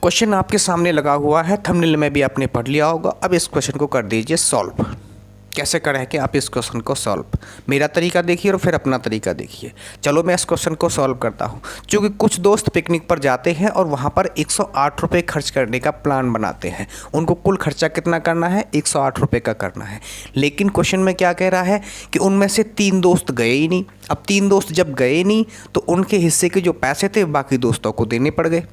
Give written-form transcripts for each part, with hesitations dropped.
Question आपके सामने लगा हुआ है, थंबनेल में भी आपने पढ़ लिया होगा। अब इस क्वेश्चन को कर दीजिए सॉल्व। कैसे करें कि आप इस क्वेश्चन को सॉल्व, मेरा तरीका देखिए और फिर अपना तरीका देखिए। चलो मैं इस क्वेश्चन को सॉल्व करता हूँ। क्योंकि कुछ दोस्त पिकनिक पर जाते हैं और वहाँ पर 108 रुपये खर्च करने का प्लान बनाते हैं। उनको कुल खर्चा कितना करना है? 108 रुपये का करना है। लेकिन क्वेश्चन में क्या कह रहा है कि उनमें से 3 दोस्त गए ही नहीं। अब 3 दोस्त जब गए नहीं तो उनके हिस्से के जो पैसे थे बाकी दोस्तों को देने पड़ गए।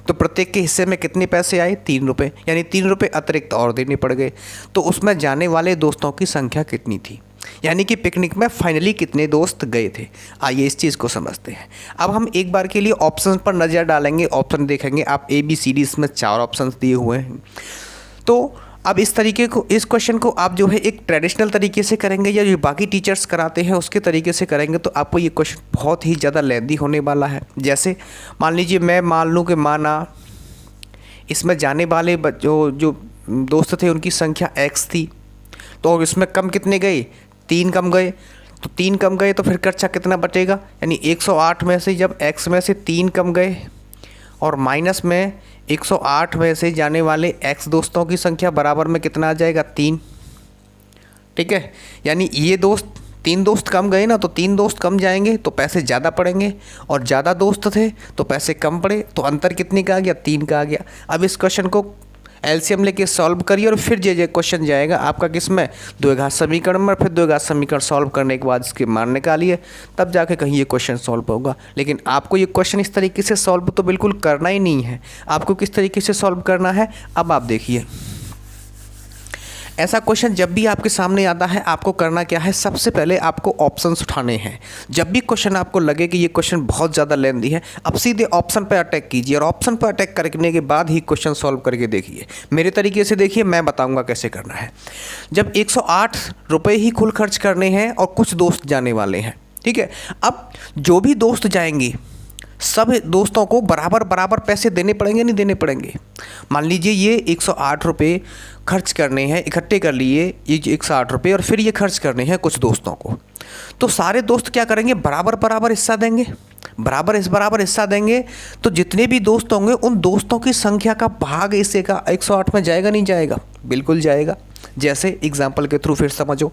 तो प्रत्येक के हिस्से में कितने पैसे आए? 3 रुपये, यानी 3 रुपये अतिरिक्त और देने पड़ गए। तो उसमें जाने वाले दोस्तों की संख्या कितनी थी, यानी कि पिकनिक में फाइनली कितने दोस्त गए थे। आइए इस चीज़ को समझते हैं। अब हम एक बार के लिए ऑप्शन पर नज़र डालेंगे, ऑप्शन देखेंगे। आप ABCD इसमें 4 ऑप्शन दिए हुए हैं। तो अब इस तरीके को, इस क्वेश्चन को आप जो है एक ट्रेडिशनल तरीके से करेंगे या जो बाकी टीचर्स कराते हैं उसके तरीके से करेंगे तो आपको ये क्वेश्चन बहुत ही ज़्यादा लेंदी होने वाला है। जैसे मान लीजिए मैं मान लूँ कि माना इसमें जाने वाले जो दोस्त थे उनकी संख्या X थी, तो इसमें कम कितने गए? 3 कम गए। तो 3 कम गए तो फिर खर्चा कितना बचेगा? यानी 108 में से जब X में से 3 कम गए और माइनस में 108 में से जाने वाले X दोस्तों की संख्या बराबर में कितना आ जाएगा? 3। ठीक है, यानी ये 3 दोस्त कम गए ना, तो 3 दोस्त कम जाएंगे तो पैसे ज़्यादा पड़ेंगे, और ज़्यादा दोस्त थे तो पैसे कम पड़े, तो अंतर कितने का आ गया? 3 का आ गया। अब इस क्वेश्चन को LCM लेके सॉल्व करिए और फिर ये क्वेश्चन जाएगा आपका किस में? द्विघात समीकरण में। फिर द्विघात समीकरण सॉल्व करने के बाद इसके मान निकालिए, तब जाके कहीं ये क्वेश्चन सॉल्व होगा। लेकिन आपको ये क्वेश्चन इस तरीके से सॉल्व तो बिल्कुल करना ही नहीं है। आपको किस तरीके से सॉल्व करना है अब आप देखिए। ऐसा क्वेश्चन जब भी आपके सामने आता है आपको करना क्या है? सबसे पहले आपको ऑप्शंस उठाने हैं। जब भी क्वेश्चन आपको लगे कि ये क्वेश्चन बहुत ज़्यादा लेंदी है, अब सीधे ऑप्शन पर अटैक कीजिए और ऑप्शन पर अटैक करने के बाद ही क्वेश्चन सॉल्व करके देखिए। मेरे तरीके से देखिए, मैं बताऊंगा कैसे करना है। जब 108 रुपये ही कुल खर्च करने हैं और कुछ दोस्त जाने वाले हैं, ठीक है। अब जो भी दोस्त जाएंगे सब दोस्तों को बराबर बराबर पैसे देने पड़ेंगे, नहीं देने पड़ेंगे? मान लीजिए ये 108 रुपये खर्च करने हैं, इकट्ठे कर लिए ये 108 रुपये, और फिर ये खर्च करने हैं कुछ दोस्तों को। तो सारे दोस्त क्या करेंगे? बराबर बराबर हिस्सा देंगे, बराबर हिस्सा देंगे। तो जितने भी दोस्त होंगे उन दोस्तों की संख्या का भाग इससे का 108 में जाएगा, नहीं जाएगा? बिल्कुल जाएगा। जैसे एग्जाम्पल के थ्रू फिर समझो।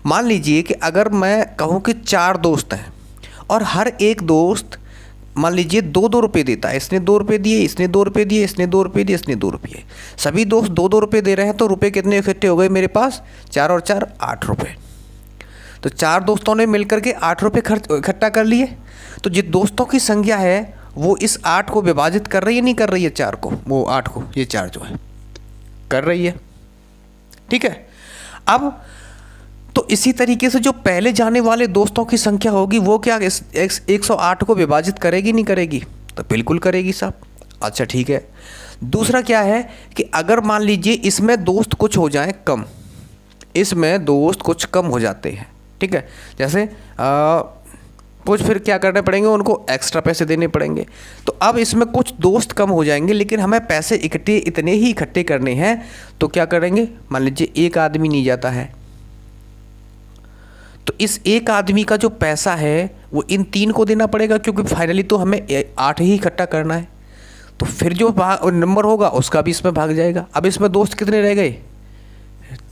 मान लीजिए कि अगर मैं कहूँ कि 4 दोस्त हैं और हर एक दोस्त मान लीजिए 2-2 रुपये देता है। इसने 2 रुपये दिए, इसने 2 रुपये दिए, इसने 2 रुपये दिए, इसने 2 रुपये। सभी दोस्त 2-2 रुपये दे रहे हैं, तो रुपये कितने इकट्ठे हो गए मेरे पास? 4 और 4 8 रुपये। तो 4 दोस्तों ने मिलकर के 8 रुपये खर्च इकट्ठा कर लिए। तो जिन दोस्तों की संख्या है वो इस 8 को विभाजित कर रही है, नहीं कर रही है? 4 को, वो 8 को, ये 4 जो है कर रही है। ठीक है। अब तो इसी तरीके से जो पहले जाने वाले दोस्तों की संख्या होगी वो क्या 108 को विभाजित करेगी, नहीं करेगी? तो बिल्कुल करेगी साहब। अच्छा ठीक है। दूसरा क्या है कि अगर मान लीजिए इसमें दोस्त कुछ हो जाए कम, इसमें दोस्त कुछ कम हो जाते हैं, ठीक है। जैसे कुछ फिर क्या करने पड़ेंगे? उनको एक्स्ट्रा पैसे देने पड़ेंगे। तो अब इसमें कुछ दोस्त कम हो जाएंगे लेकिन हमें पैसे इतने ही इकट्ठे करने हैं, तो क्या करेंगे? मान लीजिए एक आदमी नहीं जाता है, तो इस एक आदमी का जो पैसा है वो इन 3 को देना पड़ेगा, क्योंकि फाइनली तो हमें 8 ही इकट्ठा करना है। तो फिर जो नंबर होगा उसका भी इसमें भाग जाएगा। अब इसमें दोस्त कितने रह गए?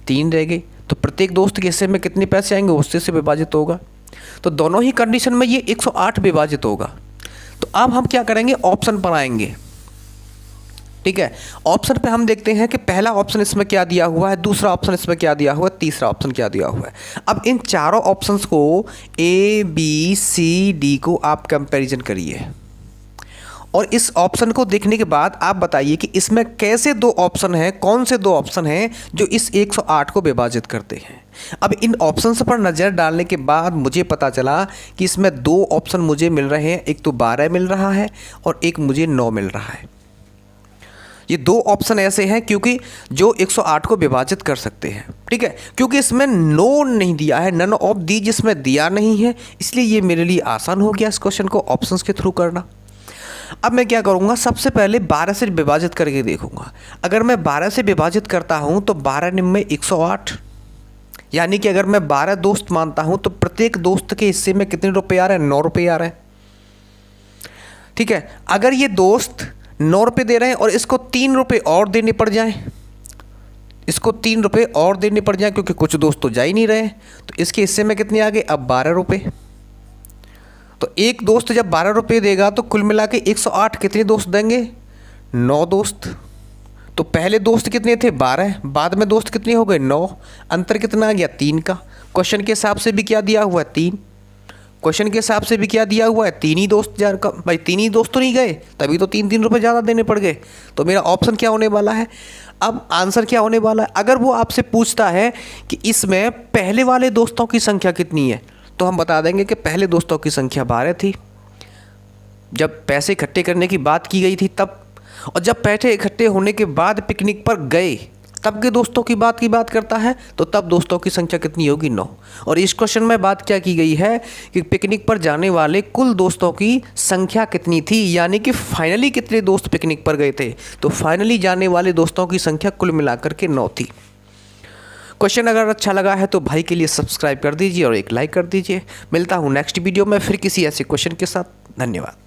3 रह गए। तो प्रत्येक दोस्त के हिस्से में कितने पैसे आएंगे? उससे से विभाजित होगा। तो दोनों ही कंडीशन में ये 108 विभाजित होगा। तो अब हम क्या करेंगे? ऑप्शन पर आएंगे, ठीक है। ऑप्शन पे हम देखते हैं कि पहला ऑप्शन इसमें क्या दिया हुआ है, दूसरा ऑप्शन इसमें क्या दिया हुआ है, तीसरा ऑप्शन क्या दिया हुआ है। अब इन चारों ऑप्शंस को ABCD को आप कंपैरिजन करिए और इस ऑप्शन को देखने के बाद आप बताइए कि इसमें कैसे 2 ऑप्शन हैं, कौन से 2 ऑप्शन हैं जो इस 108 को विभाजित करते हैं। अब इन ऑप्शंस पर नज़र डालने के बाद मुझे पता चला कि इसमें 2 ऑप्शन मुझे मिल रहे हैं। एक तो 12 मिल रहा है और एक मुझे 9 मिल रहा है। ये 2 ऑप्शन ऐसे हैं क्योंकि जो 108 को विभाजित कर सकते हैं, ठीक है। क्योंकि इसमें नो नहीं दिया है, नन ऑफ दी जिसमें दिया नहीं है, इसलिए ये मेरे लिए आसान हो गया इस क्वेश्चन को ऑप्शंस के थ्रू करना। अब मैं क्या करूँगा? सबसे पहले 12 से विभाजित करके देखूँगा। अगर मैं 12 से विभाजित करता हूँ तो 12 निम्न 108, यानी कि अगर मैं 12 दोस्त मानता हूँ तो प्रत्येक दोस्त के हिस्से में कितने रुपये आ रहे हैं? 9 रुपये आ रहे हैं, ठीक है। अगर ये दोस्त ₹9 दे रहे हैं और इसको ₹3 और देने पड़ जाएं, इसको ₹3 और देने पड़ जाएं क्योंकि कुछ दोस्त तो जा ही नहीं रहे, तो इसके हिस्से में कितने आ गए अब ₹12। तो एक दोस्त जब ₹12 देगा तो कुल मिला के 108 कितने दोस्त देंगे? 9 दोस्त। तो पहले दोस्त कितने थे? 12, बाद में दोस्त कितने हो गए? 9। अंतर कितना आ गया? 3 का। क्वेश्चन के हिसाब से भी क्या दिया हुआ है? 3। क्वेश्चन के हिसाब से भी क्या दिया हुआ है? 3 ही दोस्त भाई 3 ही दोस्त तो नहीं गए, तभी तो 3-3 रुपये ज़्यादा देने पड़ गए। तो मेरा ऑप्शन क्या होने वाला है? अब आंसर क्या होने वाला है? अगर वो आपसे पूछता है कि इसमें पहले वाले दोस्तों की संख्या कितनी है, तो हम बता देंगे कि पहले दोस्तों की संख्या 12 थी जब पैसे इकट्ठे करने की बात की गई थी तब, और जब पैसे इकट्ठे होने के बाद पिकनिक पर गए तब के दोस्तों की बात करता है, तो तब दोस्तों की संख्या कितनी होगी? 9। और इस क्वेश्चन में बात क्या की गई है कि पिकनिक पर जाने वाले कुल दोस्तों की संख्या कितनी थी, यानी कि फाइनली कितने दोस्त पिकनिक पर गए थे। तो फाइनली जाने वाले दोस्तों की संख्या कुल मिलाकर के 9 थी। क्वेश्चन अगर अच्छा लगा है तो भाई के लिए सब्सक्राइब कर दीजिए और एक लाइक कर दीजिए। मिलता हूँ नेक्स्ट वीडियो में फिर किसी ऐसे क्वेश्चन के साथ। धन्यवाद।